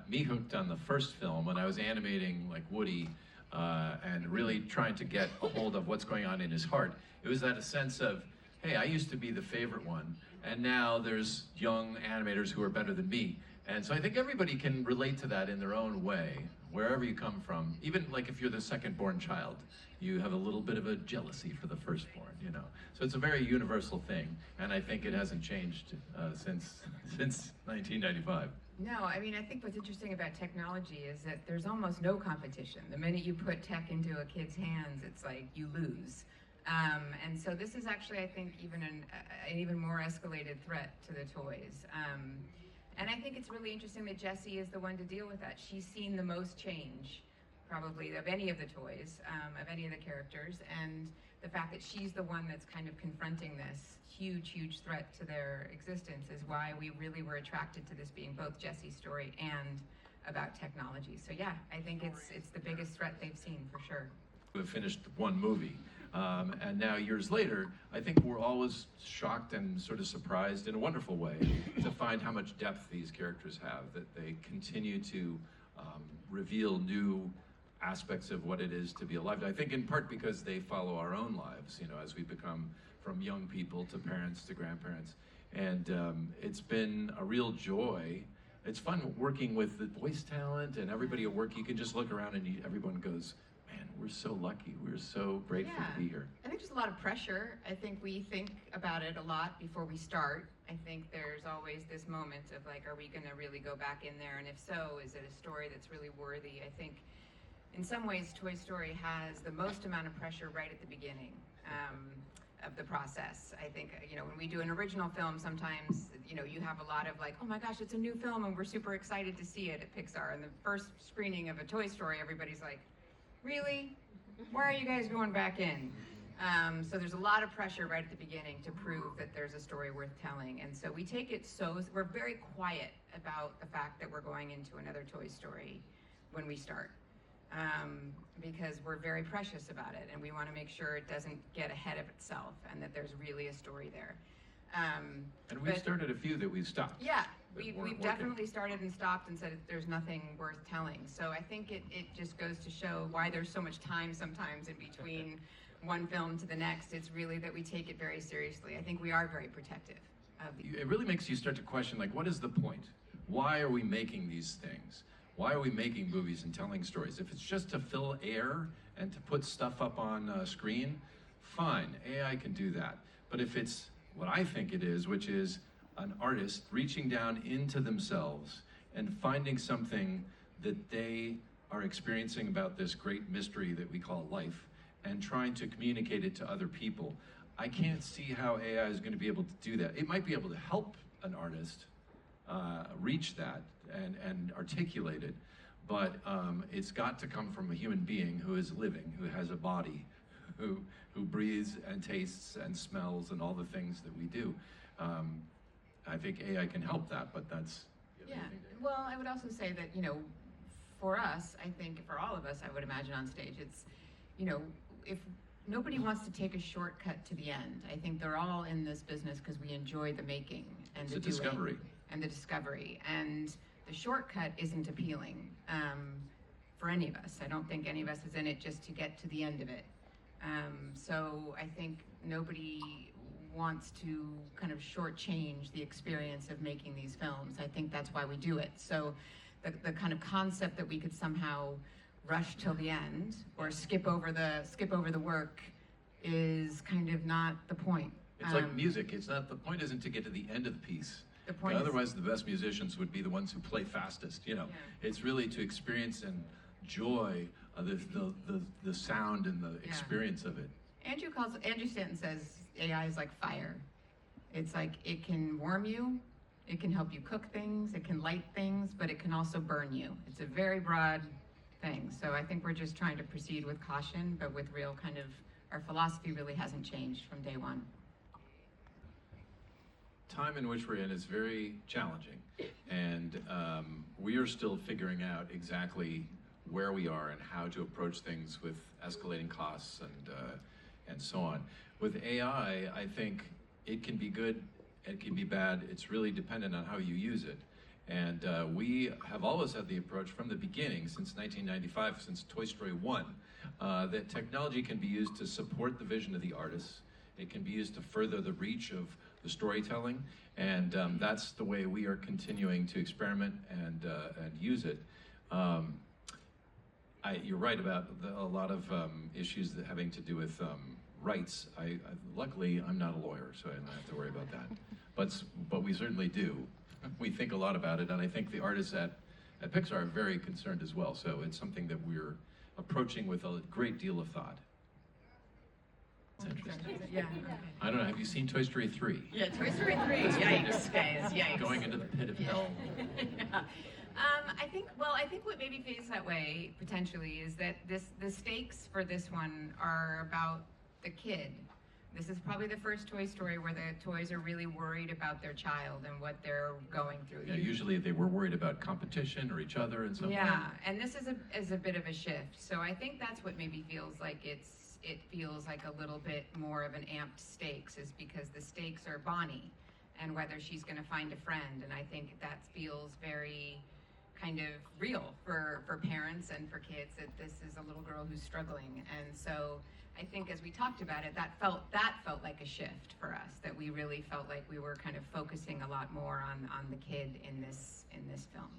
got me hooked on the first film when I was animating like Woody and really trying to get a hold of what's going on in his heart. It was that a sense of, hey, I used to be the favorite one, and now there's young animators who are better than me. And so I think everybody can relate to that in their own way, wherever you come from. Even like if you're the second-born child, you have a little bit of a jealousy for the firstborn, you know. So it's a very universal thing, and I think it hasn't changed since 1995. No, I mean, I think what's interesting about technology is that there's almost no competition. The minute you put tech into a kid's hands, it's like you lose. And so this is actually, I think, even an even more escalated threat to the toys. And I think it's really interesting that Jessie is the one to deal with that. She's seen the most change, probably, of any of the toys, of any of the characters, and the fact that she's the one that's kind of confronting this huge, huge threat to their existence is why we really were attracted to this being both Jessie's story and about technology. So yeah, I think it's the biggest threat they've seen, for sure. We've finished one movie. And now years later, I think we're always shocked and sort of surprised in a wonderful way to find how much depth these characters have, that they continue to reveal new aspects of what it is to be alive. I think in part because they follow our own lives, you know, as we become from young people to parents to grandparents. And it's been a real joy. It's fun working with the voice talent and everybody at work. You can just look around and everyone goes, man, we're so lucky. We're so grateful to be here. I think there's a lot of pressure. I think we think about it a lot before we start. I think there's always this moment of like, are we going to really go back in there? And if so, is it a story that's really worthy? I think in some ways, Toy Story has the most amount of pressure right at the beginning of the process. I think, you know, when we do an original film, sometimes, you know, you have a lot of like, oh my gosh, it's a new film and we're super excited to see it at Pixar. And the first screening of a Toy Story, everybody's like, really? Why are you guys going back in? So there's a lot of pressure right at the beginning to prove that there's a story worth telling. And so we take it we're very quiet about the fact that we're going into another Toy Story when we start. Because we're very precious about it and we want to make sure it doesn't get ahead of itself and that there's really a story there. And we started a few that we've stopped. Yeah, we've definitely started and stopped and said there's nothing worth telling. So I think it just goes to show why there's so much time sometimes in between one film to the next. It's really that we take it very seriously. I think we are very protective of it. It really makes you start to question, like, what is the point? Why are we making these things? Why are we making movies and telling stories? If it's just to fill air and to put stuff up on a screen, fine, AI can do that. But if it's what I think it is, which is an artist reaching down into themselves and finding something that they are experiencing about this great mystery that we call life and trying to communicate it to other people, I can't see how AI is going to be able to do that. It might be able to help an artist reach that and articulate it, but it's got to come from a human being who is living, who has a body, who breathes and tastes and smells and all the things that we do. I think AI can help that, but that's... Yeah, well, I would also say that, you know, for us, I think for all of us, I would imagine on stage, it's, you know, if nobody wants to take a shortcut to the end. I think they're all in this business because we enjoy the making and the discovery. And the discovery. And the shortcut isn't appealing for any of us. I don't think any of us is in it just to get to the end of it. So I think nobody wants to kind of shortchange the experience of making these films. I think that's why we do it. So the kind of concept that we could somehow rush till the end or skip over the work is kind of not the point. It's like music. It's not, the point isn't to get to the end of the piece. The point otherwise the best musicians would be the ones who play fastest, you know. Yeah. It's really to experience and joy the sound and the experience of it. Andrew Stanton says AI is like fire. It's like it can warm you, it can help you cook things, it can light things, but it can also burn you. It's a very broad thing. So I think we're just trying to proceed with caution, but with real kind of, our philosophy really hasn't changed from day one. Time in which we're in is very challenging, and we are still figuring out exactly where we are and how to approach things with escalating costs and so on. With AI, I think it can be good, it can be bad. It's really dependent on how you use it. And we have always had the approach from the beginning, since 1995, since Toy Story 1, that technology can be used to support the vision of the artists. It can be used to further the reach of the storytelling, and that's the way we are continuing to experiment and use it. You're right about a lot of issues that having to do with rights. Luckily, I'm not a lawyer, so I don't have to worry about that. But we certainly do. We think a lot about it, and I think the artists at Pixar are very concerned as well. So it's something that we're approaching with a great deal of thought. It's interesting. Yeah. I don't know, have you seen Toy Story 3? Yeah, Toy Story 3. Yikes, guys, yikes. Going into the pit of hell. Yeah. I think what maybe feels that way potentially is that the stakes for this one are about the kid. This is probably the first Toy Story where the toys are really worried about their child and what they're going through. Yeah, usually they were worried about competition or each other and so on. Yeah, and this is a bit of a shift. So I think that's what maybe feels like it feels like a little bit more of an amped stakes, is because the stakes are Bonnie and whether she's going to find a friend. And I think that feels very kind of real for parents and for kids, that this is a little girl who's struggling. And so I think as we talked about it, that felt like a shift for us, that we really felt like we were kind of focusing a lot more on the kid in this film.